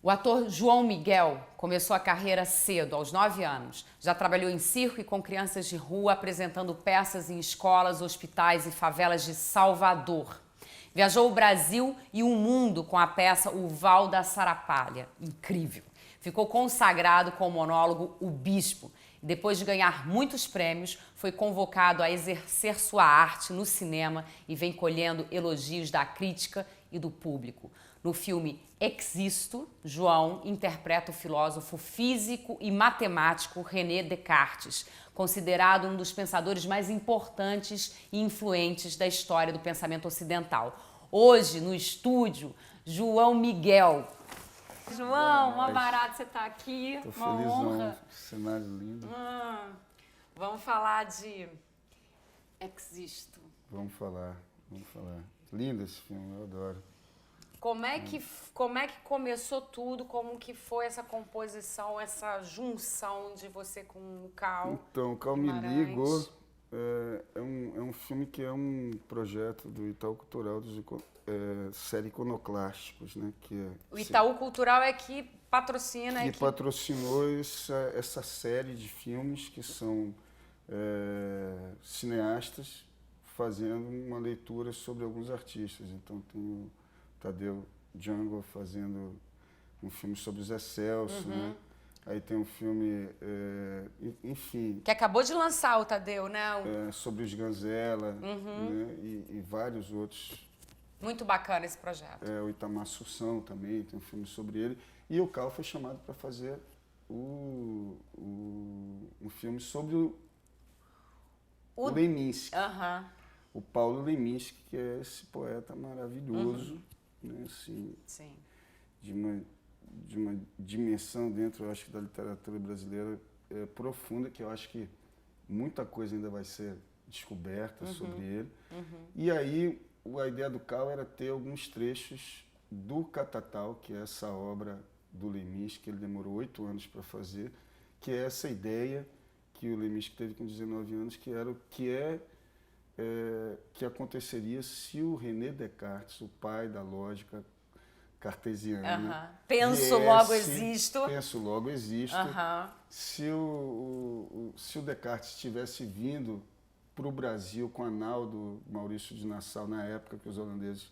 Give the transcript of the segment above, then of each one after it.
O ator João Miguel começou a carreira cedo, aos 9 anos. Já trabalhou em circo e com crianças de rua, apresentando peças em escolas, hospitais e favelas de Salvador. Viajou o Brasil e o mundo com a peça O Val da Sarapalha. Incrível! Ficou consagrado com o monólogo O Bispo. Depois de ganhar muitos prêmios, foi convocado a exercer sua arte no cinema e vem colhendo elogios da crítica e do público. No filme Existo, João interpreta o filósofo físico e matemático René Descartes, considerado um dos pensadores mais importantes e influentes da história do pensamento ocidental. Hoje, no estúdio, João Miguel. João, uma barata você estar aqui, Tô uma felizão, honra. cenário lindo. Vamos falar de Existo. Vamos falar. Lindo esse filme, eu adoro. Como é que começou tudo? Como que foi essa composição, essa junção de você com o Cal? Então, o Cal me ligou. É um filme que é um projeto do Itaú Cultural, série Iconoclásticos, né? O Itaú Cultural é que patrocina. Que patrocinou essa série de filmes que são cineastas fazendo uma leitura sobre alguns artistas. Então tem o Tadeu Django fazendo um filme sobre o Zé Celso, né? Aí tem um filme, enfim... Que acabou de lançar o Tadeu, né? Sobre os Ganzela, né? E vários outros. Muito bacana esse projeto. O Itamar Sussão também, tem um filme sobre ele. E o Cal foi chamado para fazer um filme sobre o Leminski. O Paulo Leminski, que é esse poeta maravilhoso, né? Assim, sim. De uma dimensão dentro, eu acho que da literatura brasileira profunda, que eu acho que muita coisa ainda vai ser descoberta sobre ele. E aí, a ideia do Cal era ter alguns trechos do Catatal, que é essa obra do Leminski, que ele demorou 8 anos para fazer, que é essa ideia que o Leminski teve com 19 anos, que era o que aconteceria se o René Descartes, o pai da lógica cartesiana, Penso, logo existo. Penso, logo existo. Se o Descartes tivesse vindo para o Brasil com a nau do Maurício de Nassau, na época que os holandeses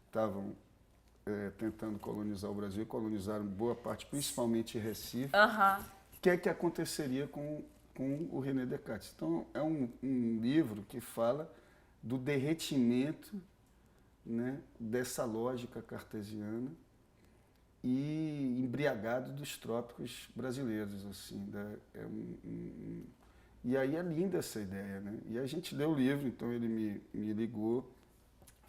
estavam tentando colonizar o Brasil, e colonizaram boa parte, principalmente Recife, o que é que aconteceria com o René Descartes? Então, é um livro que fala do derretimento, né, dessa lógica cartesiana e embriagado dos trópicos brasileiros, assim. E aí é linda essa ideia, né? E a gente leu o livro, então ele me ligou,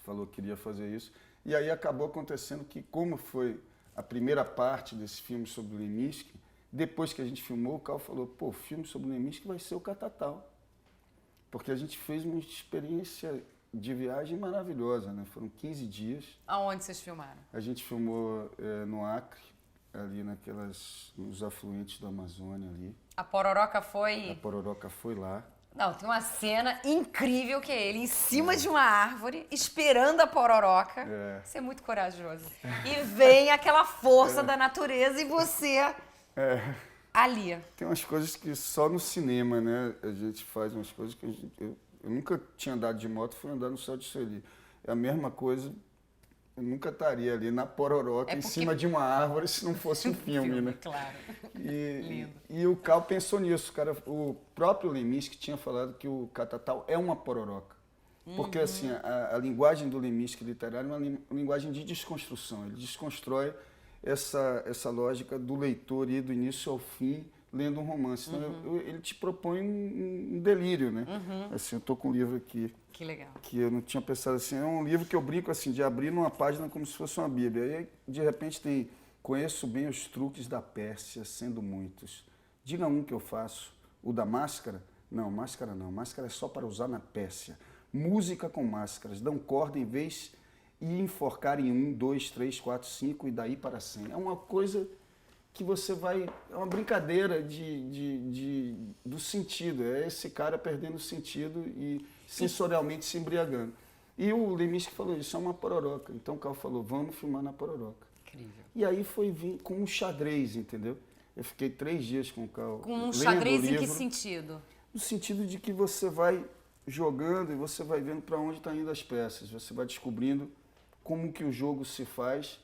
falou que queria fazer isso. E aí acabou acontecendo que, como foi a primeira parte desse filme sobre o Leminski, depois que a gente filmou, o Cal falou, pô, o filme sobre o Leminski vai ser o Catatal. Porque a gente fez uma experiência de viagem maravilhosa, né? Foram 15 dias. Aonde vocês filmaram? A gente filmou no Acre, ali nos afluentes da Amazônia ali. A Pororoca foi... A Pororoca foi lá. Não, tem uma cena incrível que é ele em cima de uma árvore, esperando a Pororoca. Isso é muito corajoso. E vem aquela força da natureza e você ali. Tem umas coisas que só no cinema, né? A gente faz umas coisas que eu nunca tinha andado de moto, fui andar no Céu de Sueli. É a mesma coisa, eu nunca estaria ali na Pororoca, em cima de uma árvore, se não fosse um filme, né? Claro. Lindo. E o Cal pensou nisso, cara. O próprio Leminski tinha falado que o Catatal é uma Pororoca. Porque, assim, a linguagem do Leminski literário é uma linguagem de desconstrução. Ele desconstrói essa lógica do leitor ir do início ao fim lendo um romance. Então, ele te propõe um delírio, né? Assim, eu tô com um livro aqui. Que legal. Que eu não tinha pensado assim. É um livro que eu brinco assim, de abrir numa página como se fosse uma Bíblia. E aí, de repente, tem... Conheço bem os truques da Pérsia, sendo muitos. Diga um que eu faço. O da máscara? Não, máscara não. Máscara é só para usar na Pérsia. Música com máscaras. Dão corda em vez e enforcar em 1, 2, 3, 4, 5 e daí para 100. É uma coisa que você vai... É uma brincadeira do sentido. É esse cara perdendo o sentido e sensorialmente se embriagando. E o Leminski falou, isso é uma Pororoca. Então o Cal falou, vamos filmar na Pororoca. Incrível. E aí foi vir com um xadrez, entendeu? Eu fiquei 3 dias com o Cal. Com um xadrez em que sentido? No sentido de que você vai jogando e você vai vendo para onde estão indo as peças. Você vai descobrindo como que o jogo se faz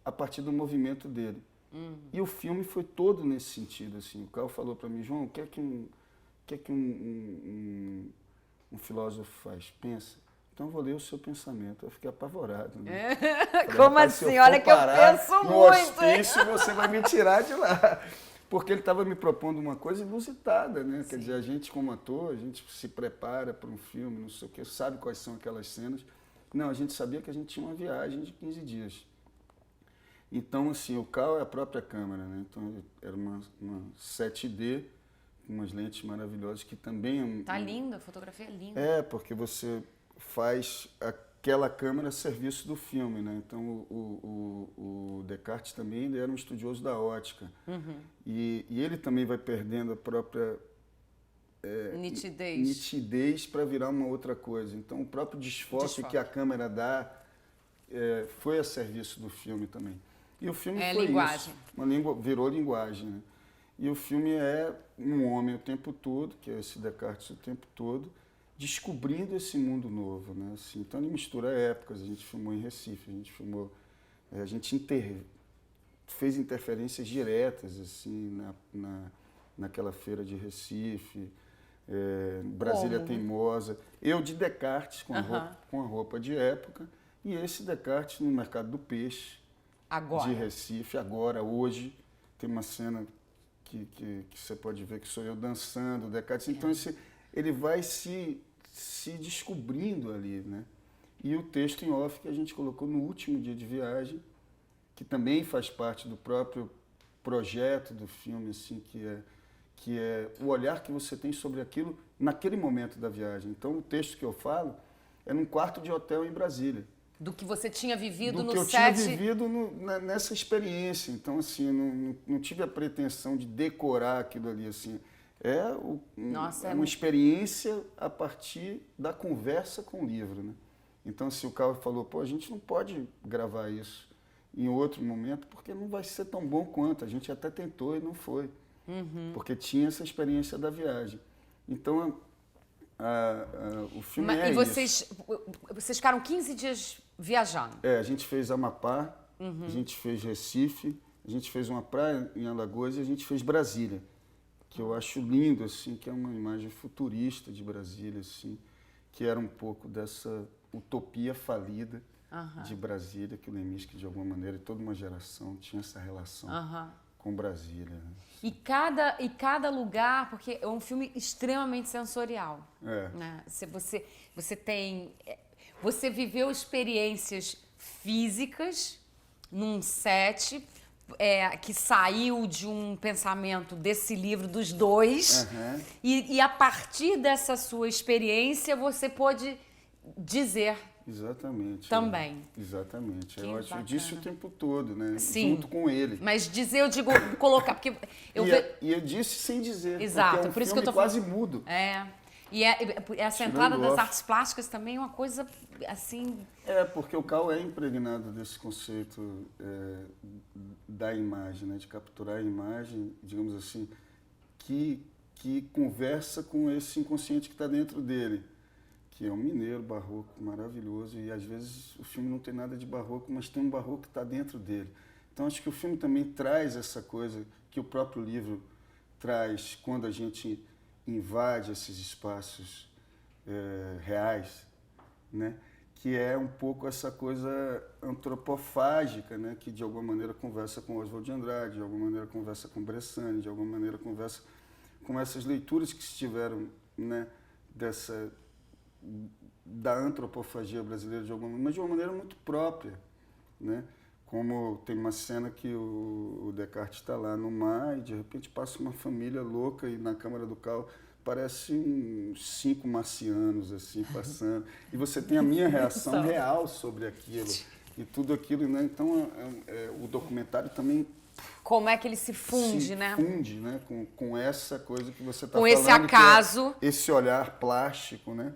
a partir do movimento dele. E o filme foi todo nesse sentido. Assim. O Cal falou para mim, João, o que é que um filósofo faz? Pensa. Então eu vou ler o seu pensamento. Eu fiquei apavorado. Né? Falei, como assim? Olha que eu penso no muito. hospício, você vai me tirar de lá. Porque ele estava me propondo uma coisa inusitada, né? Quer dizer, a gente como ator, a gente se prepara para um filme, não sei o quê, sabe quais são aquelas cenas. Não, a gente sabia que a gente tinha uma viagem de 15 dias. Então, assim, o Cal é a própria câmera, né? Então, era uma 7D, com umas lentes maravilhosas, que também... Tá linda, a fotografia é linda. É, porque você faz aquela câmera a serviço do filme, né? Então, o Descartes também ele era um estudioso da ótica. E ele também vai perdendo a própria... nitidez para virar uma outra coisa. Então, o próprio desfoque que a câmera dá foi a serviço do filme também. E o filme foi linguagem. Isso. Virou linguagem. Né? E o filme é um homem o tempo todo, que é esse Descartes o tempo todo, descobrindo esse mundo novo. Né? Assim, então, ele mistura épocas. A gente filmou em Recife, a gente filmou... a gente fez interferências diretas assim, naquela feira de Recife, Brasília Teimosa. Eu de Descartes, com a roupa de época, e esse Descartes no Mercado do Peixe, de Recife, hoje. Tem uma cena que você pode ver que sou eu dançando, Descartes. Então, ele vai se descobrindo ali, né? E o texto em off que a gente colocou no último dia de viagem, que também faz parte do próprio projeto do filme, assim, que é o olhar que você tem sobre aquilo naquele momento da viagem. Então, o texto que eu falo é num quarto de hotel em Brasília. Do que você tinha vivido no set. Do que eu tinha vivido nessa experiência. Então, assim, eu não tive a pretensão de decorar aquilo ali, assim. É uma experiência a partir da conversa com o livro, né? Então, assim, o Carl falou, pô, a gente não pode gravar isso em outro momento, porque não vai ser tão bom quanto. A gente até tentou e não foi. Porque tinha essa experiência da viagem. Então, o filme e vocês ficaram 15 dias viajando? A gente fez Amapá, a gente fez Recife, a gente fez uma praia em Alagoas e a gente fez Brasília, que eu acho lindo, assim, que é uma imagem futurista de Brasília, assim, que era um pouco dessa utopia falida de Brasília, que o Leminski, de alguma maneira, e toda uma geração tinha essa relação com Brasília. E cada lugar, porque é um filme extremamente sensorial. Né? Você viveu experiências físicas num set que saiu de um pensamento desse livro dos dois. E a partir dessa sua experiência você pôde dizer... Exatamente. Também. Exatamente. Eu disse o tempo todo, né? Sim. Junto com ele. Mas dizer, eu digo, colocar, porque... E eu disse sem dizer. Exato, por isso que eu tô quase mudo. E essa entrada das artes plásticas também é uma coisa, assim... Porque o Cal é impregnado desse conceito da imagem, né? De capturar a imagem, digamos assim, que conversa com esse inconsciente que está dentro dele, que é um mineiro barroco maravilhoso, e às vezes o filme não tem nada de barroco, mas tem um barroco que está dentro dele. Então acho que o filme também traz essa coisa que o próprio livro traz quando a gente invade esses espaços reais, né? Que é um pouco essa coisa antropofágica, né? Que de alguma maneira conversa com Oswald de Andrade, de alguma maneira conversa com Bressani, de alguma maneira conversa com essas leituras que se tiveram, né? Da antropofagia brasileira, de alguma maneira, mas de uma maneira muito própria, né? Como tem uma cena que o Descartes está lá no mar e de repente passa uma família louca e na câmara do Cal parece uns 5 marcianos assim passando, e você tem a minha reação real sobre aquilo e tudo aquilo, né? Então o documentário também Como é que ele se funde, né? Funde, né? Com essa coisa que você está com falando. Esse acaso. Esse olhar plástico, né?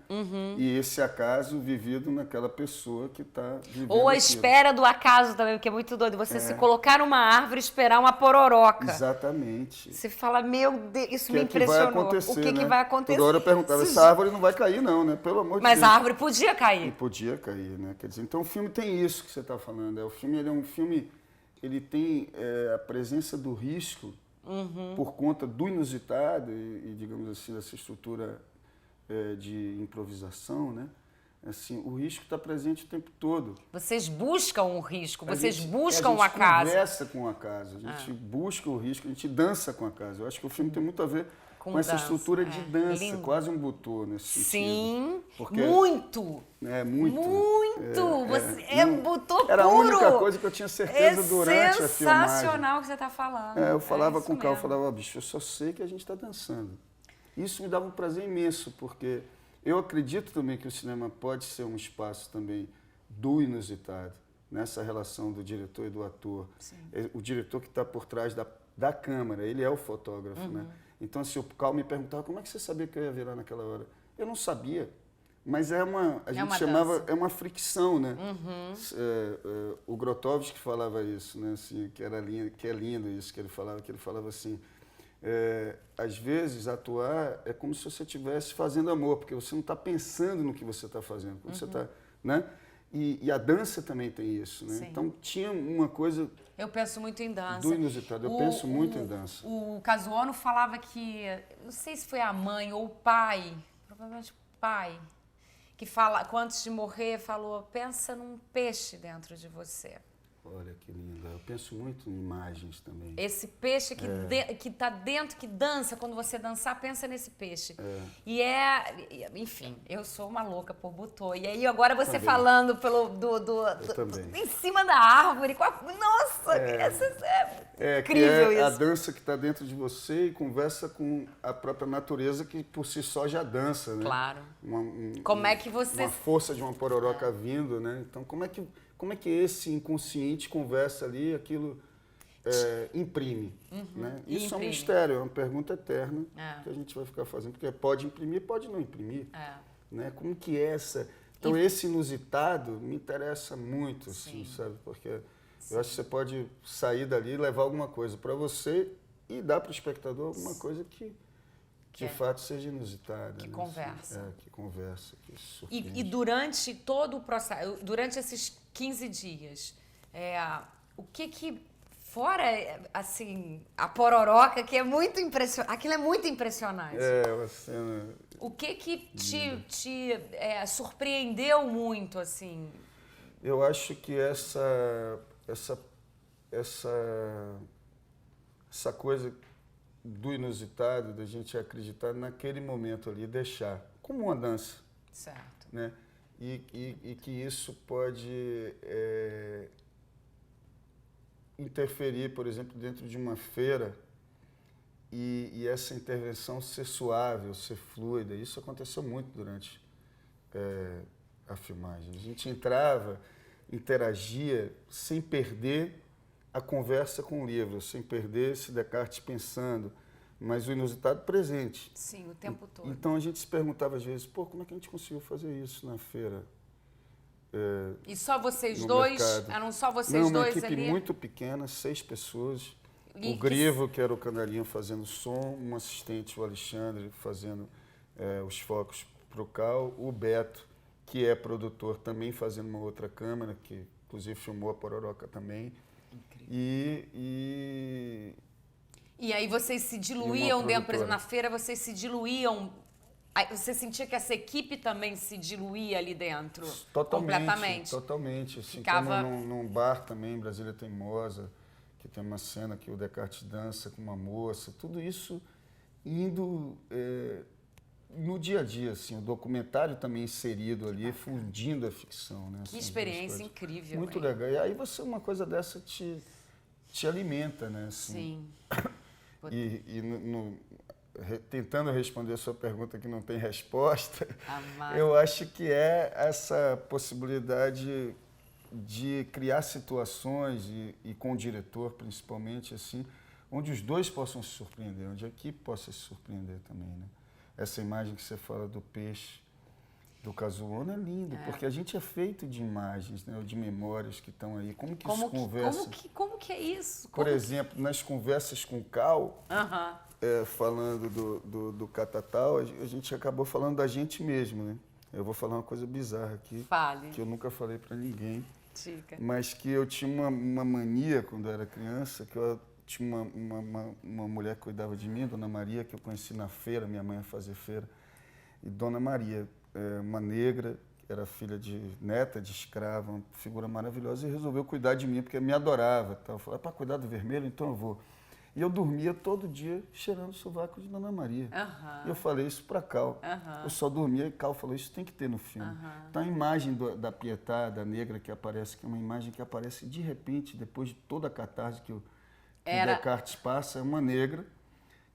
E esse acaso vivido naquela pessoa que está vivendo Ou a aquilo. espera do acaso também, porque é muito doido. Você se colocar numa árvore e esperar uma pororoca. Exatamente. Você fala, meu Deus, isso que me impressionou. Que vai acontecer, o que, né? que vai acontecer? Toda hora eu perguntava, essa árvore não vai cair não, né? Pelo amor de Deus. Mas a árvore podia cair. E podia cair, né? Quer dizer, então o filme tem isso que você está falando. O filme ele é um filme, ele tem a presença do risco por conta do inusitado e, digamos assim, dessa estrutura de improvisação, né? Assim, o risco está presente o tempo todo. Vocês buscam o risco, vocês buscam o acaso. A gente conversa com o acaso, a gente busca o risco, a gente dança com o acaso. Eu acho que o filme tem muito a ver com essa estrutura de dança, lindo. Quase um butô nesse sentido. Sim, porque muito. Muito. Você butô puro. Era a única coisa que eu tinha certeza durante a filmagem. Sensacional que você está falando. Eu falava com o Carl, eu mesmo. falava, bicho, eu só sei que a gente está dançando. Isso me dava um prazer imenso, porque eu acredito também que o cinema pode ser um espaço também do inusitado, nessa relação do diretor e do ator. Sim. O diretor que está por trás da câmera, ele é o fotógrafo, né? Então, assim, o Carl me perguntava, como é que você sabia que eu ia virar naquela hora? Eu não sabia, mas a gente chamava, dança. é uma fricção, né? O Grotowski falava isso, né? Assim, que é lindo isso que ele falava assim, às vezes atuar é como se você estivesse fazendo amor, porque você não está pensando no que você está fazendo, você está, né? E a dança também tem isso, né? Sim. Então tinha uma coisa Eu penso muito em dança. do inusitado, eu penso muito em dança. O Kazuo falava que, não sei se foi a mãe ou o pai, provavelmente o pai, que fala, antes de morrer, falou, pensa num peixe dentro de você. Olha que linda, eu penso muito em imagens também. Esse peixe que tá dentro, que dança, quando você dançar, pensa nesse peixe. E enfim, eu sou uma louca por butô. E aí agora você também. falando em cima da árvore, nossa, incrível que é isso. a dança que está dentro de você e conversa com a própria natureza que por si só já dança, né? Claro. Como é que você... Uma força de uma pororoca vindo, né? Então como é que esse inconsciente conversa ali, aquilo imprime, né? Isso é um mistério, é uma pergunta eterna que a gente vai ficar fazendo, porque pode imprimir, pode não imprimir, né? Como que é essa... Então esse inusitado me interessa muito, assim, sabe? Porque eu acho que você pode sair dali e levar alguma coisa para você e dar para o espectador alguma coisa que de fato seja inusitada. Que né? conversa. Que conversa, que surpreende. E durante todo o processo, durante esses 15 dias, o que fora, assim, a pororoca, que é muito impressionante, aquilo é muito impressionante. Uma cena... O que te surpreendeu muito, assim? Eu acho que essa coisa do inusitado, da gente acreditar naquele momento ali, deixar, como uma dança. Certo. Né? E que isso pode interferir, por exemplo, dentro de uma feira e essa intervenção ser suave, ser fluida. Isso aconteceu muito durante a filmagem. A gente entrava, interagia sem perder a conversa com o livro, sem perder esse Descartes pensando, mas o inusitado presente. Sim, o tempo todo. Então a gente se perguntava às vezes, como é que a gente conseguiu fazer isso na feira? E só vocês dois? Mercado. Eram só vocês Não, dois uma equipe ali? muito pequena, 6 pessoas. E o Grivo, que era o canarinho fazendo som, um assistente, o Alexandre, fazendo os focos para o Cal, o Beto, que é produtor, também fazendo uma outra câmera, que inclusive filmou a Pororoca também. Incrível. E aí vocês se diluíam dentro, por exemplo, na feira vocês se diluíam. Aí você sentia que essa equipe também se diluía ali dentro? Completamente? Totalmente. Assim, Ficava... como num bar também, Brasília Teimosa, que tem uma cena que o Descartes dança com uma moça, tudo isso indo no dia a dia, assim, o documentário também inserido ali, fundindo a ficção. Né, que assim, experiência incrível. Muito legal. E aí uma coisa dessa te alimenta, né? Assim. Sim. Tentando responder a sua pergunta que não tem resposta, eu acho que é essa possibilidade de criar situações e com o diretor principalmente assim, onde os dois possam se surpreender, onde a equipe possa se surpreender também, né? Essa imagem que você fala do peixe, do Kazuo é lindo, porque a gente é feito de imagens, né, de memórias que estão aí. Como que isso conversa? Como que é isso? Por exemplo, nas conversas com o Cal, falando do Catatal, a gente acabou falando da gente mesmo, né? Eu vou falar uma coisa bizarra aqui, que eu nunca falei para ninguém, mas que eu tinha uma mania quando eu era criança, que eu tinha uma mulher que cuidava de mim, Dona Maria, que eu conheci na feira, minha mãe ia fazer feira, e Dona Maria, uma negra, era filha neta de escrava, uma figura maravilhosa, e resolveu cuidar de mim, porque me adorava. Eu falei, para cuidar do vermelho, então eu vou. E eu dormia todo dia cheirando o sovaco de Dona Maria. E eu falei isso para Cal. Eu só dormia e Cal falou, isso tem que ter no filme. Então a imagem da Pietà, da negra que aparece, que é uma imagem que aparece de repente, depois de toda a catarse que o Descartes passa, é uma negra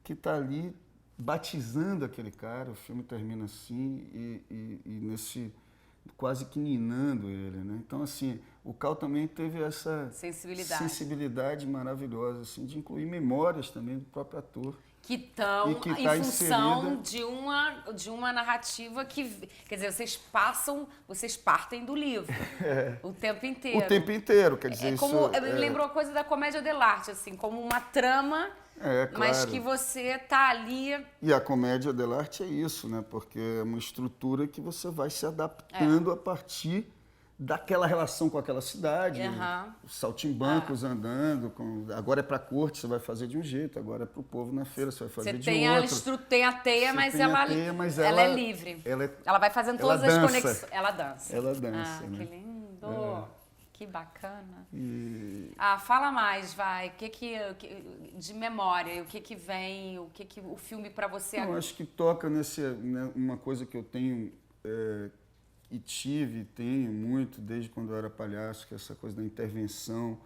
que está ali batizando aquele cara. O filme termina assim e nesse quase que ninando ele, né? Então assim, o Cal também teve essa sensibilidade maravilhosa assim, de incluir memórias também do próprio ator. Que estão em função de uma narrativa que, quer dizer, vocês partem do livro o tempo inteiro. O tempo inteiro, quer dizer, me lembrou a coisa da comédia dell'arte, assim, como uma trama, claro. mas que você tá ali... E a comédia dell'arte é isso, né? Porque é uma estrutura que você vai se adaptando a partir daquela relação com aquela cidade, os saltimbancos andando, agora é para a corte, você vai fazer de um jeito, agora é para o povo na feira, você vai fazer de outro. Você tem a teia, mas ela é livre. Ela vai fazendo todas as conexões. Ela dança. Ela dança, né? Que lindo. Que bacana. E... fala mais, vai. De memória, o que vem, o que o filme para você... Eu acho que toca uma coisa que eu tenho... E tenho muito, desde quando eu era palhaço, que é essa coisa da intervenção,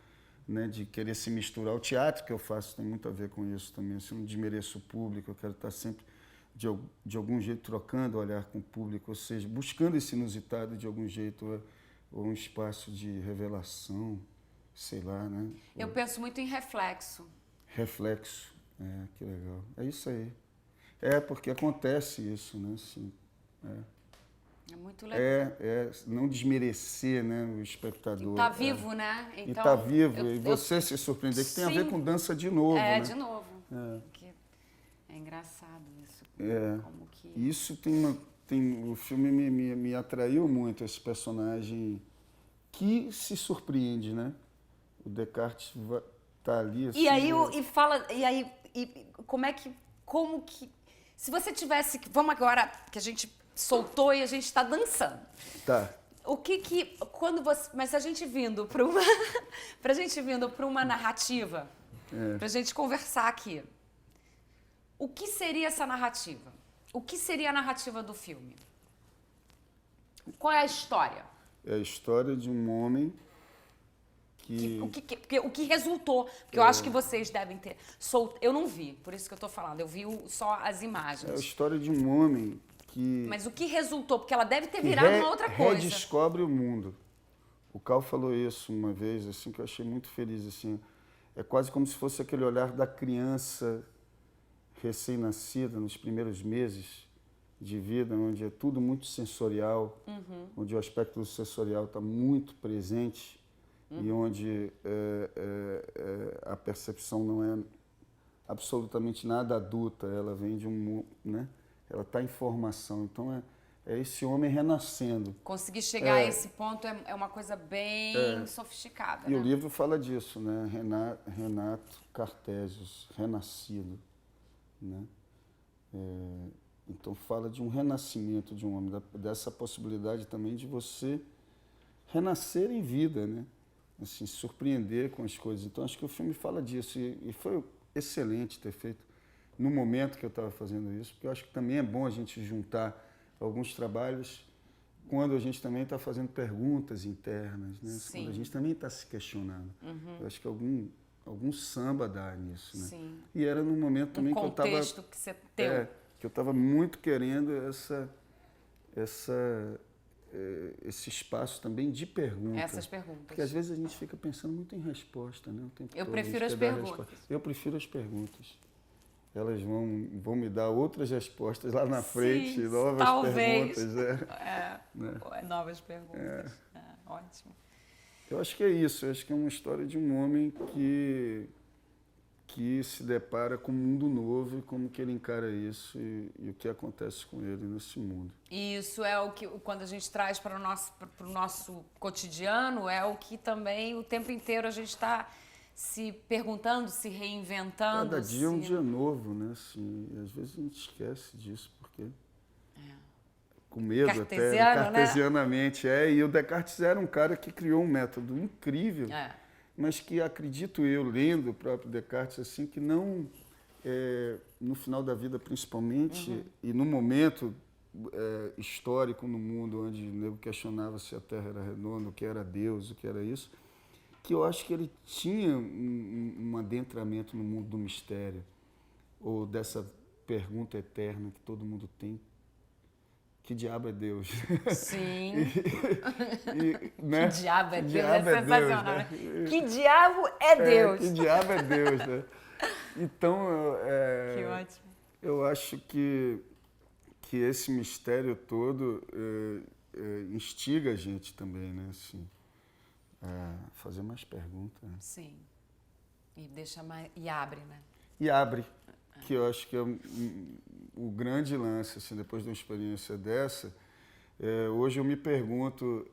né, de querer se misturar. O teatro que eu faço tem muito a ver com isso também. Eu não desmereço o público, eu quero estar sempre, de algum jeito, trocando o olhar com o público, ou seja, buscando esse inusitado de algum jeito, ou um espaço de revelação, sei lá, né? Eu penso muito em reflexo. Reflexo, que legal. É isso aí. Porque acontece isso, né? Assim, É muito legal. Não desmerecer, né, o espectador. Tá vivo, né? Então, e tá vivo, e você se surpreender, que tem a ver com dança de novo, né? De novo. É engraçado isso. Como que... Isso o filme me atraiu muito, esse personagem que se surpreende, né? O Descartes tá ali assim... Como que... Se você tivesse... Vamos agora, que a gente... soltou e a gente está dançando. Tá. Mas se a gente vindo para uma narrativa, para a gente conversar aqui, o que seria essa narrativa? O que seria a narrativa do filme? Qual é a história? É a história de um homem que... O que resultou, porque eu acho que vocês devem ter... Eu não vi, por isso que eu estou falando, eu vi só as imagens. É a história de um homem que... Mas o que resultou? Porque ela deve ter virado uma outra coisa. Redescobre o mundo. O Cal falou isso uma vez, assim, que eu achei muito feliz, assim. É quase como se fosse aquele olhar da criança recém-nascida, nos primeiros meses de vida, onde é tudo muito sensorial, onde o aspecto sensorial está muito presente e onde a percepção não é absolutamente nada adulta, ela vem de né? Ela está em formação, então é esse homem renascendo. Conseguir chegar a esse ponto é uma coisa bem sofisticada. E o livro fala disso, né? Renato Cartesius, renascido, né? Então fala de um renascimento de um homem, dessa possibilidade também de você renascer em vida, né? Assim, surpreender com as coisas. Então acho que o filme fala disso e foi excelente ter feito no momento que eu estava fazendo isso, porque eu acho que também é bom a gente juntar alguns trabalhos quando a gente também está fazendo perguntas internas, né? Quando a gente também está se questionando. Eu acho que algum samba dá nisso, né? Sim. E era num momento também que eu estava... contexto que você deu. Que eu estava muito querendo esse espaço também de pergunta. Essas perguntas. Porque às vezes a gente fica pensando muito em resposta, né? O tempo Eu todo a gente prefiro as quer dar perguntas. resposta. Eu prefiro as perguntas. Elas vão me dar outras respostas lá na frente, novas talvez. perguntas. Né? Novas perguntas. Ótimo. Eu acho que é isso. Eu acho que é uma história de um homem que se depara com um mundo novo e como que ele encara isso e o que acontece com ele nesse mundo. E isso é o que, quando a gente traz para o nosso cotidiano, é o que também o tempo inteiro a gente está se perguntando, se reinventando. Cada dia é um dia novo, né? Assim, e às vezes a gente esquece disso, porque... Com medo cartesianamente. Né? E o Descartes era um cara que criou um método incrível, mas que acredito eu, lendo o próprio Descartes, assim, que não, no final da vida principalmente, e no momento histórico no mundo onde o nego questionava se a Terra era redonda, o que era Deus, o que era isso, que eu acho que ele tinha um adentramento no mundo do mistério, ou dessa pergunta eterna que todo mundo tem. Que diabo é Deus? Sim. Né? Que diabo é Deus? Diabo é sensacional. Deus, né? Que diabo é Deus? Que diabo é Deus, né? Então, que ótimo. Eu acho que esse mistério todo instiga a gente também, né? Assim, fazer mais perguntas. Né? Sim. E deixa mais, e abre, né? E abre. Que eu acho que é o grande lance, assim, depois de uma experiência dessa, hoje eu me pergunto,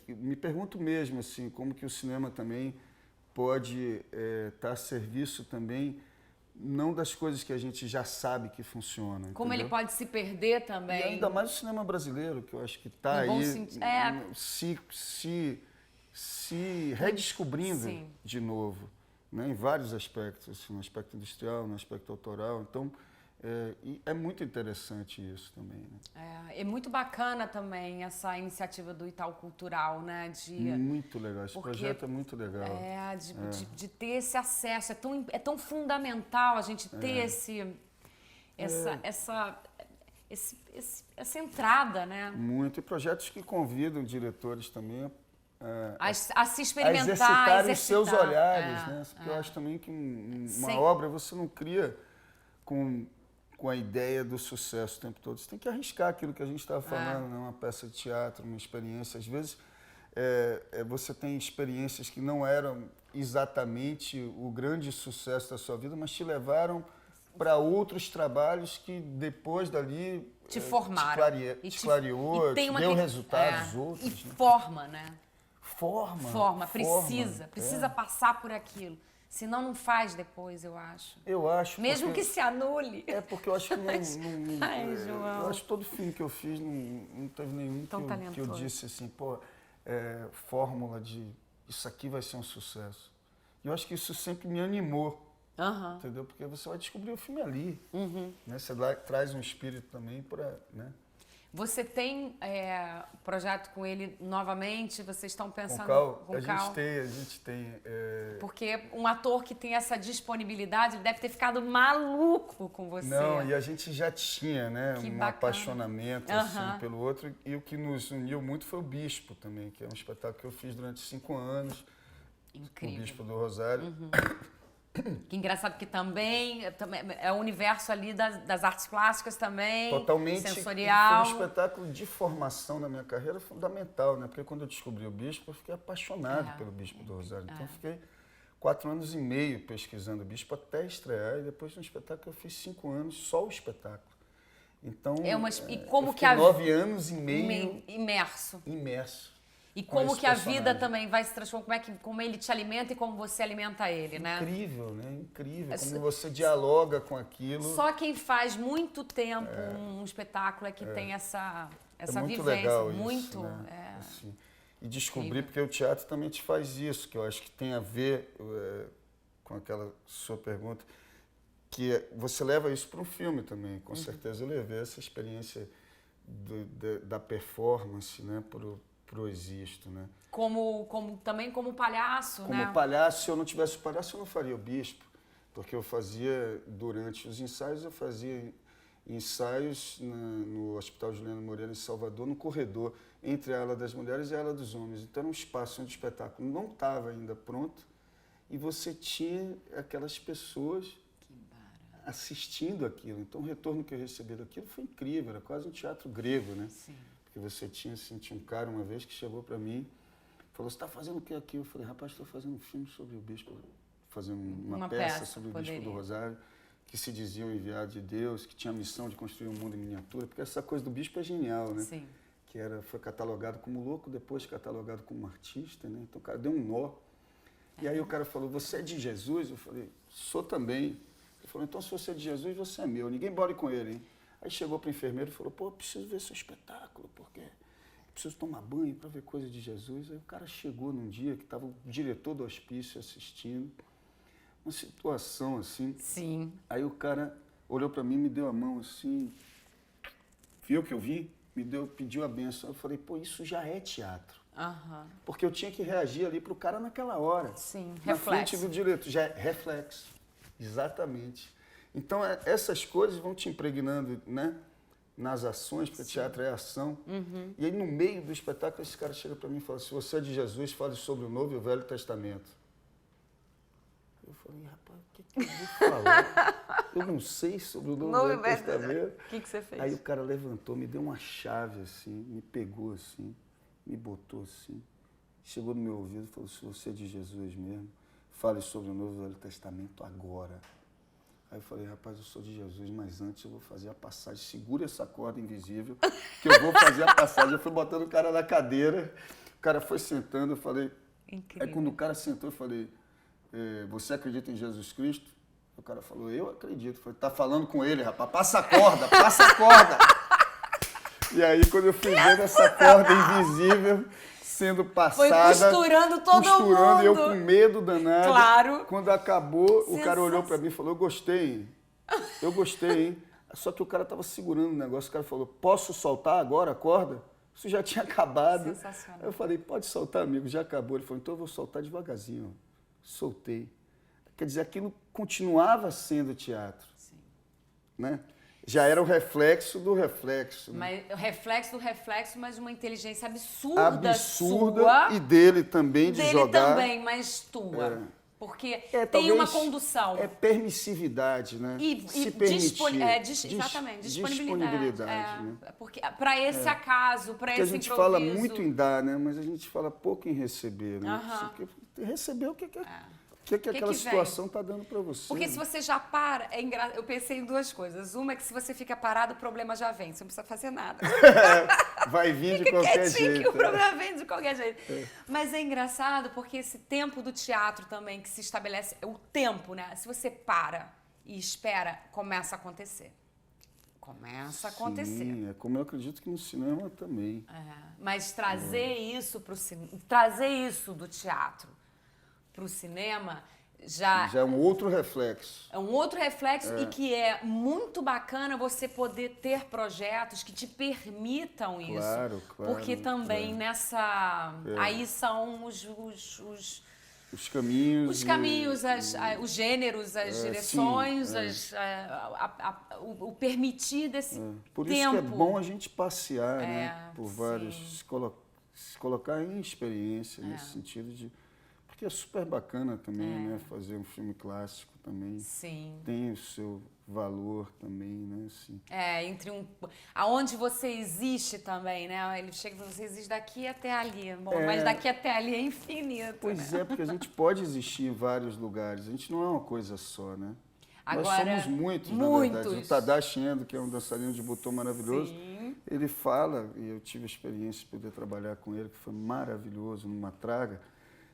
me pergunto mesmo, assim, como que o cinema também pode estar a serviço também, não das coisas que a gente já sabe que funcionam. Como entendeu? ele pode se perder também. E ainda mais o cinema brasileiro, que eu acho que está aí se redescobrindo Sim. de novo. Né, em vários aspectos, assim, no aspecto industrial, no aspecto autoral. Então, é muito interessante isso também. Né? É muito bacana também essa iniciativa do Itaú Cultural, né? Muito legal, esse projeto é muito legal. De ter esse acesso, é tão fundamental a gente ter essa entrada, né? Muito, e projetos que convidam diretores também a se experimentar, exercitarem os seus olhares, né? Porque eu acho também que uma obra você não cria com a ideia do sucesso o tempo todo. Você tem que arriscar aquilo que a gente estava falando, né? Uma peça de teatro, uma experiência. Às vezes você tem experiências que não eram exatamente o grande sucesso da sua vida, mas te levaram para outros trabalhos que depois dali te formaram, te clareou, te deu resultados outros. E forma, né? Precisa passar por aquilo. Senão não faz depois, eu acho. Eu acho. Mesmo que se anule. Porque eu acho que João. Eu acho que todo filme que eu fiz não teve nenhum que eu disse assim, fórmula de isso aqui vai ser um sucesso. E eu acho que isso sempre me animou. Entendeu? Porque você vai descobrir o filme ali. Né? Você traz um espírito também para... Né? Você tem projeto com ele novamente? Vocês estão pensando... Com o Cal? A gente tem. Porque um ator que tem essa disponibilidade, ele deve ter ficado maluco com você. Não, e a gente já tinha, né, apaixonamento assim, pelo outro. E o que nos uniu muito foi o Bispo também, que é um espetáculo que eu fiz durante 5 anos. Incrível. O Bispo do Rosário. Que engraçado que também é o universo ali das artes plásticas também, totalmente sensorial. Foi um espetáculo de formação na minha carreira fundamental, né? Porque quando eu descobri o Bispo, eu fiquei apaixonado pelo Bispo do Rosário. Então eu fiquei 4 anos e meio pesquisando o Bispo até estrear, e depois no espetáculo eu fiz 5 anos, só o espetáculo. Então, e como eu fiquei 9 anos e meio imerso. E com como esse que a personagem. vida também vai se transformar, como ele te alimenta e como você alimenta ele, né? Incrível, né? Incrível. Como você dialoga com aquilo. Só quem faz muito tempo um espetáculo é que tem essa muito vivência. Legal muito isso, né? Assim, e descobrir, porque o teatro também te faz isso, que eu acho que tem a ver com aquela sua pergunta, que você leva isso para um filme também. Com certeza eu levei essa experiência da performance, né, pro existo, né? Também como palhaço, né? Como palhaço, se eu não tivesse o palhaço, eu não faria o Bispo, porque eu fazia, durante os ensaios, eu fazia ensaios no Hospital Juliano Moreira, em Salvador, no corredor, entre a ala das mulheres e a ala dos homens. Então era um espaço onde o espetáculo não estava ainda pronto e você tinha aquelas pessoas assistindo aquilo. Então o retorno que eu recebi daquilo foi incrível, era quase um teatro grego, né? Sim. Porque você tinha um cara uma vez que chegou para mim, falou, você está fazendo o que aqui? Eu falei, rapaz, estou fazendo um filme sobre o bispo, fazendo uma peça sobre o bispo do Rosário, que se dizia o enviado de Deus, que tinha a missão de construir um mundo em miniatura, porque essa coisa do bispo é genial, né? Sim. Que foi catalogado como louco, depois catalogado como artista, né? Então o cara deu um nó. E aí o cara falou, você é de Jesus? Eu falei, sou também. Ele falou, então se você é de Jesus, você é meu, ninguém bole com ele, hein? Aí chegou para o enfermeiro e falou, pô, preciso ver seu espetáculo, porque preciso tomar banho para ver coisa de Jesus. Aí o cara chegou num dia que estava o diretor do hospício assistindo, uma situação assim. Sim. Aí o cara olhou para mim, me deu a mão assim, viu que eu vi? Pediu a benção. Eu falei, pô, isso já é teatro. Uhum. Porque eu tinha que reagir ali pro cara naquela hora. Sim, na reflexo. frente do diretor. Já é reflexo. Exatamente. Então, essas coisas vão te impregnando, né, nas ações, porque teatro é ação. Uhum. E aí, no meio do espetáculo, esse cara chega para mim e fala, se você é de Jesus, fale sobre o Novo e o Velho Testamento. Eu falei, rapaz, o que eu vou falar? Eu não sei sobre o Novo e o Velho Testamento. O que você fez? Aí o cara levantou, me deu uma chave assim, me pegou assim, me botou assim, chegou no meu ouvido e falou, se você é de Jesus mesmo, fale sobre o Novo e o Velho Testamento agora. Aí eu falei, rapaz, eu sou de Jesus, mas antes eu vou fazer a passagem, segura essa corda invisível, que eu vou fazer a passagem. Eu fui botando o cara na cadeira, o cara foi sentando, eu falei... Incrível. Aí quando o cara sentou, eu falei, você acredita em Jesus Cristo? O cara falou, eu acredito. Eu falei, tá falando com ele, rapaz, passa a corda, passa a corda. E aí quando eu fui vendo essa corda invisível sendo passada... Foi costurando todo mundo. E eu com medo danado. Claro. Quando acabou, o cara olhou pra mim e falou, eu gostei, hein? Só que o cara tava segurando o negócio, o cara falou, posso soltar agora a corda? Isso já tinha acabado. Sensacional. Eu falei, pode soltar, amigo, já acabou. Ele falou, então eu vou soltar devagarzinho. Soltei. Quer dizer, aquilo continuava sendo teatro. Sim. Né? Já era o reflexo do reflexo. Né? Mas, o reflexo do reflexo, mas uma inteligência absurda sua. E dele também, de jogar. Dele também, mas tua. Porque tem uma condução. É permissividade, né? Se permitir. Exatamente, disponibilidade. Né? Porque para esse acaso, para esse improviso. A gente fala muito em dar, né? Mas a gente fala pouco em receber, né? Receber o que aquela situação está dando para você. Porque se você já para, eu pensei em duas coisas. Uma é que se você fica parado, o problema já vem. Você não precisa fazer nada. Vai vir de qualquer jeito. Que o problema vem de qualquer jeito. Mas é engraçado porque esse tempo do teatro também que se estabelece, o tempo, né? Se você para e espera, começa a acontecer. Começa a acontecer. Sim, é como eu acredito que no cinema também. Mas trazer isso para o cinema, trazer isso do teatro para o cinema já é um outro reflexo. É um outro reflexo e que é muito bacana você poder ter projetos que te permitam isso. Claro. Porque também nessa... Aí são os caminhos, os gêneros, as direções, o permitir desse tempo. Por isso que é bom a gente passear, né? Por vários... Se colocar em experiência nesse sentido de... Porque é super bacana também, né? Fazer um filme clássico também. Sim. Tem o seu valor também, né? Assim. Aonde você existe também, né? Ele chega e fala, você existe daqui até ali. Bom, mas daqui até ali é infinito. Pois é, porque a gente pode existir em vários lugares. A gente não é uma coisa só, né? Agora, nós somos muitos, na verdade. O Tadashi Endo, que é um dançarino de butô maravilhoso, ele fala, e eu tive a experiência de poder trabalhar com ele, que foi maravilhoso, numa traga.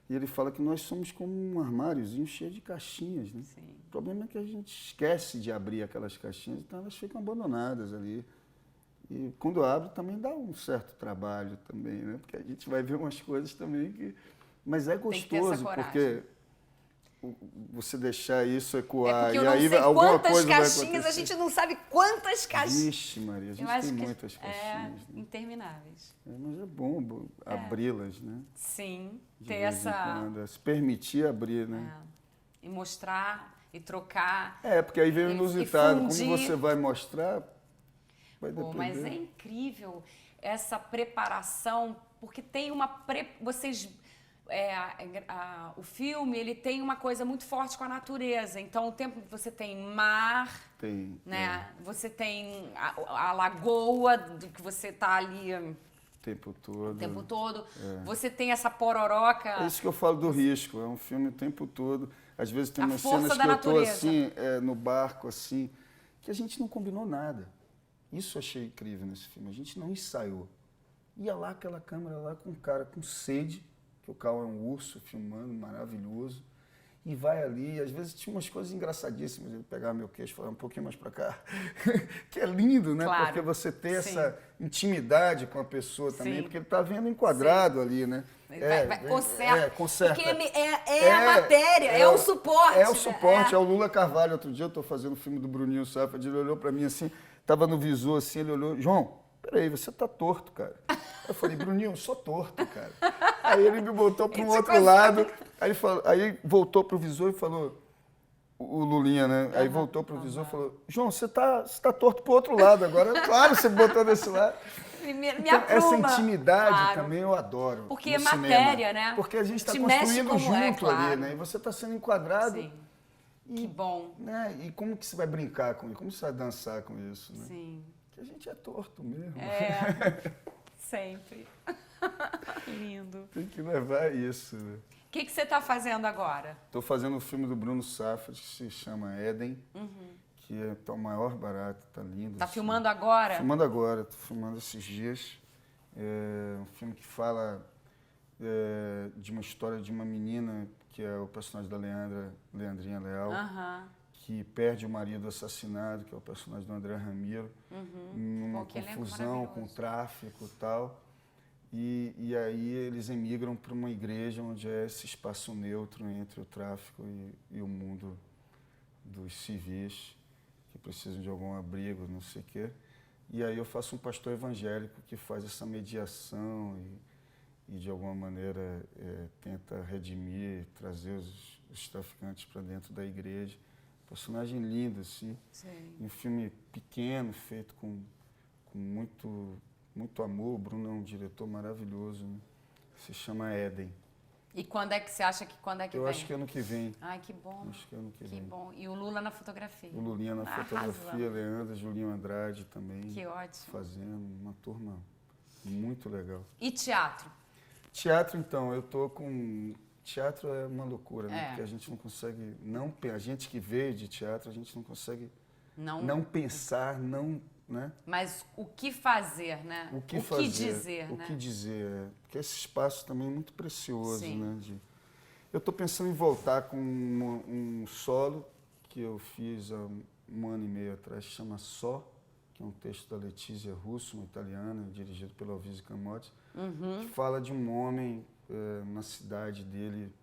E ele fala que nós somos como um armáriozinho cheio de caixinhas, né? Sim. O problema é que a gente esquece de abrir aquelas caixinhas, então elas ficam abandonadas ali. E quando abre também dá um certo trabalho também, né? Porque a gente vai ver umas coisas também que... Mas é gostoso, porque você deixar isso ecoar, e aí alguma coisa vai acontecer. Caixinhas, a gente não sabe quantas caixinhas. Vixe, Maria, a gente tem muitas caixinhas. Né? Intermináveis. Mas é bom abri-las, né? Sim, ter essa... Se permitir abrir, né? E mostrar, e trocar. Porque aí vem o inusitado. Como você vai mostrar, vai depender. Mas é incrível essa preparação, porque tem o filme, ele tem uma coisa muito forte com a natureza. Então, o tempo que você tem mar, né? Você tem a lagoa, que você tá ali o tempo todo. Você tem essa pororoca. É isso que eu falo do risco. É um filme o tempo todo. Às vezes tem umas força cenas da que eu natureza. tô assim, no barco, assim, que a gente não combinou nada. Isso eu achei incrível nesse filme. A gente não ensaiou. Ia lá aquela câmera lá com um cara com sede, que o Cal é um urso filmando, maravilhoso, e vai ali, às vezes tinha umas coisas engraçadíssimas, ele pegava meu queixo e falava um pouquinho mais para cá, que é lindo, né? Claro. Porque você tem essa intimidade com a pessoa também, Sim. porque ele está vendo enquadrado ali, né? Conserta. Porque a matéria, é o suporte. É o suporte, é o Lula Carvalho. Outro dia eu estou fazendo o filme do Bruninho Safad, ele olhou para mim assim, estava no visor assim, ele olhou, João, peraí, você tá torto, cara. Eu falei, Bruninho, eu sou torto, cara. Aí ele me botou para um outro lado, aí voltou pro visor e falou, o Lulinha, né? Aí voltou pro visor e falou, João, você tá torto pro outro lado agora. Claro, você botou desse lado. Então, essa intimidade também eu adoro. Porque é matéria, né? Porque a gente está construindo junto ali, né? E você está sendo enquadrado. Sim. Que bom. Né? E como que você vai brincar com isso? Como você vai dançar com isso? Né? Sim. Porque a gente é torto mesmo. Sempre. Lindo. Tem que levar isso. Né? O que você está fazendo agora? Estou fazendo um filme do Bruno Safad, que se chama Éden, que é o maior barato, tá lindo. Tá filmando agora? Filmando agora, estou filmando esses dias. É um filme que fala de uma história de uma menina, que é o personagem da Leandrinha Leal, que perde o marido assassinado, que é o personagem do André Ramiro, numa confusão com o tráfico e tal. E aí eles emigram para uma igreja onde é esse espaço neutro entre o tráfico e o mundo dos civis, que precisam de algum abrigo, não sei o quê. E aí eu faço um pastor evangélico que faz essa mediação e de alguma maneira tenta redimir, trazer os traficantes para dentro da igreja. Personagem lindo, assim. Sim. Um filme pequeno, feito com muito amor. O Bruno é um diretor maravilhoso, né? Se chama Éden. E quando é que você acha que vem? Eu acho que ano que vem. Ai, que bom. Acho que ano que vem. Que bom. E o Lula na fotografia. O Lulinha na fotografia, Leandra, Julinho Andrade também. Que ótimo. Fazendo uma turma muito legal. E teatro? Teatro, então, eu tô com... Teatro é uma loucura, né? Porque a gente não consegue... A gente que veio de teatro, a gente não consegue não pensar, não... Né? Mas o que fazer, né? O que dizer, né? O que dizer, porque esse espaço também é muito precioso, né? Eu estou pensando em voltar com um solo que eu fiz há um ano e meio atrás, que chama Só, que é um texto da Letícia Russo, uma italiana, dirigido pelo Alvise Camotes, que fala de um homem na cidade dele,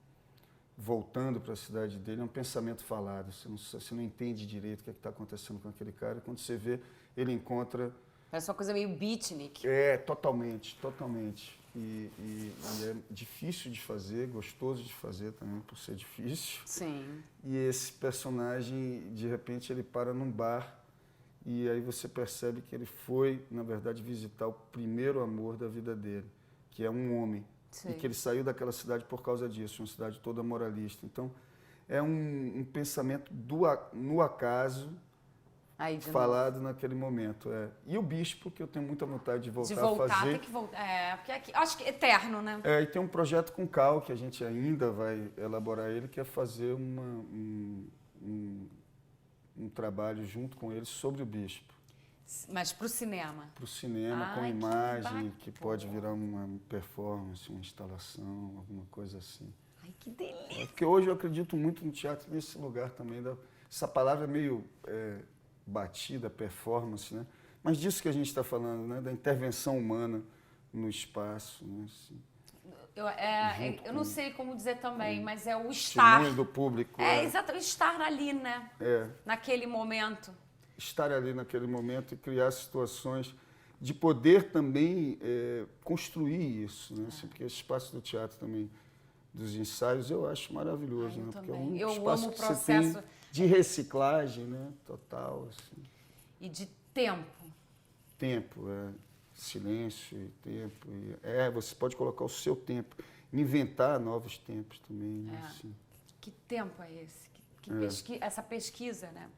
voltando para a cidade dele, é um pensamento falado, você não entende direito o que está acontecendo com aquele cara, e quando você vê, ele encontra... Parece uma coisa meio beatnik. Totalmente. E é difícil de fazer, gostoso de fazer também, por ser difícil. Sim. E esse personagem, de repente, ele para num bar e aí você percebe que ele foi, na verdade, visitar o primeiro amor da vida dele, que é um homem. Sim. E que ele saiu daquela cidade por causa disso, uma cidade toda moralista. Então, é um pensamento no acaso, falado naquele momento. E o Bispo, que eu tenho muita vontade de voltar a fazer. Tem que voltar. Porque aqui, acho que é eterno, né? E tem um projeto com o Cal, que a gente ainda vai elaborar ele, que é fazer um trabalho junto com ele sobre o Bispo. Mas para o cinema? Para o cinema, com imagem, que pode virar uma performance, uma instalação, alguma coisa assim. Ai, que delícia! Porque hoje eu acredito muito no teatro nesse lugar também. Essa palavra é meio batida, performance, né? Mas disso que a gente está falando, né? Da intervenção humana no espaço. Né? Assim, eu não sei como dizer também, mas é o estar. Do público. Exato, estar ali, né? Naquele momento. Estar ali naquele momento e criar situações de poder também construir isso, né? Assim, porque esse espaço do teatro também, dos ensaios, eu acho maravilhoso, né? Porque é um espaço amo o que processo você tem de reciclagem, né? Total. Assim. E de tempo. tempo, silêncio e tempo. Você pode colocar o seu tempo, inventar novos tempos também. Né? Assim. Que tempo é esse? Essa pesquisa, né?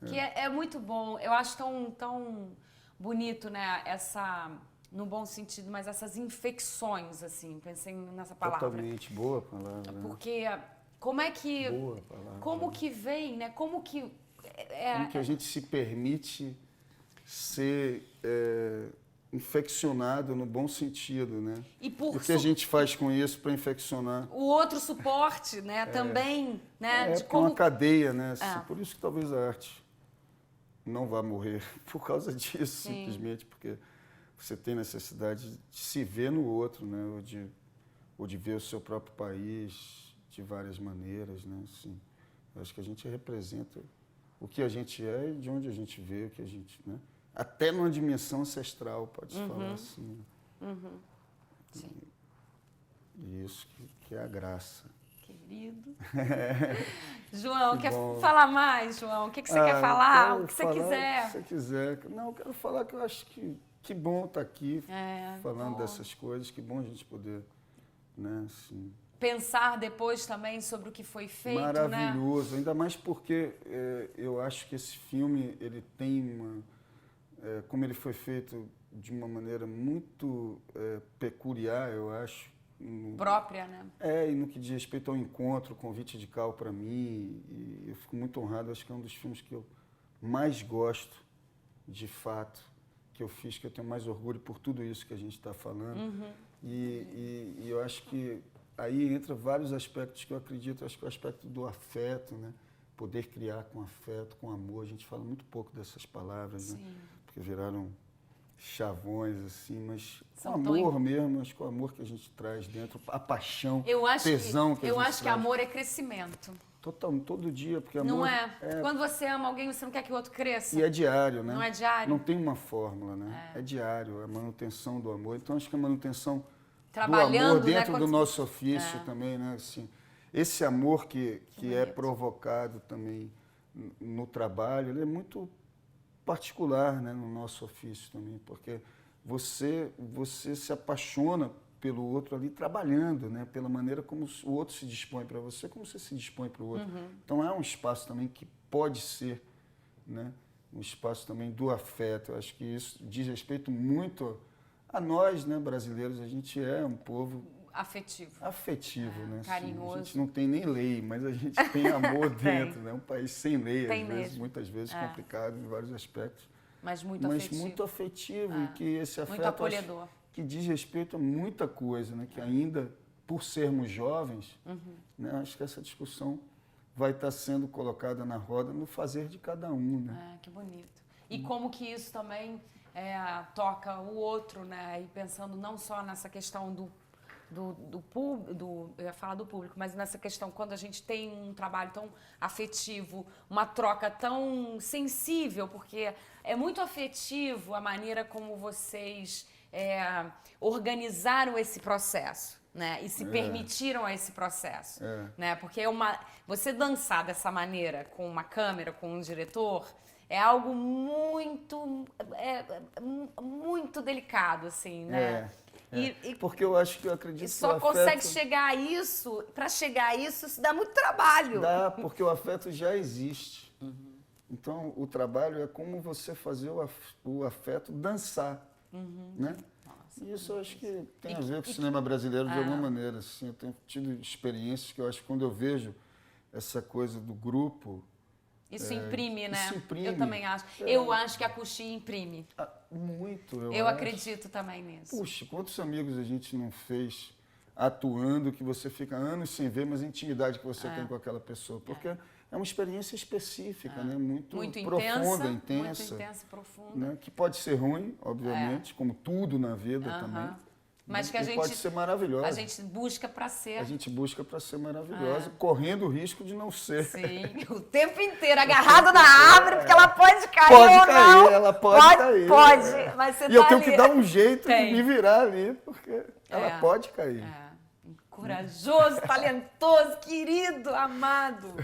Que é muito bom. Eu acho tão bonito, né? No bom sentido, mas essas infecções, assim, pensei nessa palavra. Totalmente, boa palavra. Porque como é que... Boa palavra. Como que vem, né? Como que a gente se permite ser infeccionado no bom sentido, né? E o que a gente faz com isso para infeccionar? O outro suporte, né? Também, né? Uma cadeia, né? Assim, por isso que talvez a arte não vá morrer por causa disso, simplesmente porque você tem necessidade de se ver no outro, né? Ou de ver o seu próprio país de várias maneiras, né? Assim, eu acho que a gente representa o que a gente é e de onde a gente veio, o que a gente, né? Até numa dimensão ancestral, pode-se falar assim. Sim. E isso que é a graça. Querido. João, quer falar mais, João? O que você quer falar? O que você quiser. O que você quiser. Não, eu quero falar que eu acho que bom estar aqui falando dessas coisas, que bom a gente poder, né, assim... Pensar depois também sobre o que foi feito, maravilhoso, né? Ainda mais porque eu acho que esse filme, ele tem como ele foi feito de uma maneira muito peculiar, eu acho. Própria, né? E no que diz respeito ao encontro, o convite de Cal para mim, e eu fico muito honrado, acho que é um dos filmes que eu mais gosto, de fato, que eu fiz, que eu tenho mais orgulho por tudo isso que a gente está falando. E eu acho que aí entra vários aspectos que eu acredito, acho que o aspecto do afeto, né? Poder criar com afeto, com amor. A gente fala muito pouco dessas palavras, né? Porque viraram chavões, assim, mas com amor mesmo, acho que o amor que a gente traz dentro, a paixão, tesão que a gente traz. Eu acho que amor é crescimento. Totalmente, todo dia, porque amor... Não é? Quando você ama alguém, você não quer que o outro cresça. E é diário, né? Não é diário? Não tem uma fórmula, né? É diário, a manutenção do amor. Então, acho que a manutenção trabalhando, do amor dentro, né, do nosso ofício também, né? Assim, esse amor que é provocado também no trabalho, ele é muito particular, né, no nosso ofício também, porque você se apaixona pelo outro ali trabalhando, né, pela maneira como o outro se dispõe para você, como você se dispõe para o outro. Então é um espaço também que pode ser, né, um espaço também do afeto. Eu acho que isso diz respeito muito a nós, né, brasileiros. A gente é um povo afetivo, né? Carinhoso. Assim, a gente não tem nem lei, mas a gente tem amor dentro, né? Um país sem lei, muitas vezes complicado em vários aspectos. Mas muito afetivo. E que esse afeto muito acolhedor. Que diz respeito a muita coisa, né? Que ainda, por sermos jovens, né? Acho que essa discussão vai estar sendo colocada na roda no fazer de cada um, né? Que bonito. E como que isso também toca o outro, né? E pensando não só nessa questão eu ia falar do público, mas nessa questão, quando a gente tem um trabalho tão afetivo, uma troca tão sensível, porque é muito afetivo a maneira como vocês organizaram esse processo, né? E se permitiram a esse processo, né? Porque você dançar dessa maneira, com uma câmera, com um diretor, é algo muito, muito delicado, assim, né? Porque eu acho que eu acredito que só consegue chegar a isso, para chegar a isso dá muito trabalho. Dá, porque o afeto já existe. Então, o trabalho é como você fazer o afeto dançar, né? Nossa, e isso eu acho que tem a ver com o cinema brasileiro de alguma maneira. Assim, eu tenho tido experiências que eu acho que quando eu vejo essa coisa do grupo... Isso imprime, né? Isso imprime. Eu também acho. Eu acho que a Cuxi imprime. Muito, eu acredito também nisso. Puxa, quantos amigos a gente não fez atuando que você fica anos sem ver, mas a intimidade que você tem com aquela pessoa. Porque é uma experiência específica, né? Muito profunda, intensa. Muito intensa, profunda. Né? Que pode ser ruim, obviamente, como tudo na vida também. Mas que a gente pode ser maravilhosa. A gente busca para ser. A gente busca para ser maravilhosa, correndo o risco de não ser. Sim, o tempo inteiro agarrado na árvore, porque ela pode cair ou não. Ela pode cair. Pode, mas você eu tenho que dar um jeito de me virar ali, porque ela pode cair. Corajoso, talentoso, querido, amado.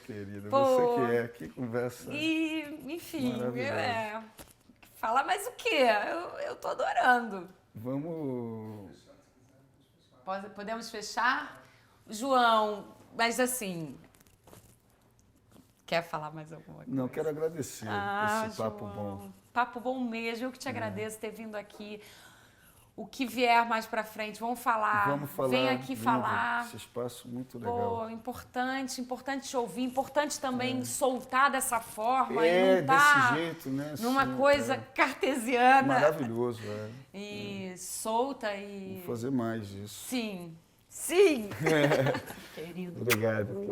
Querido, você que conversa. E, enfim, Falar mais o quê? Eu tô adorando. Vamos... Podemos fechar? João, mas assim... Quer falar mais alguma coisa? Não, quero agradecer esse papo bom. Papo bom mesmo. Eu que te agradeço ter vindo aqui. O que vier mais pra frente, vamos falar. Vamos falar. Vem aqui falar. Esse espaço muito legal. Pô, importante te ouvir, importante também soltar dessa forma É, e não tá desse jeito, né? numa Sim, cartesiana. cartesiana. Maravilhoso, E solta e... Vou fazer mais disso. Sim. Querido. Obrigado.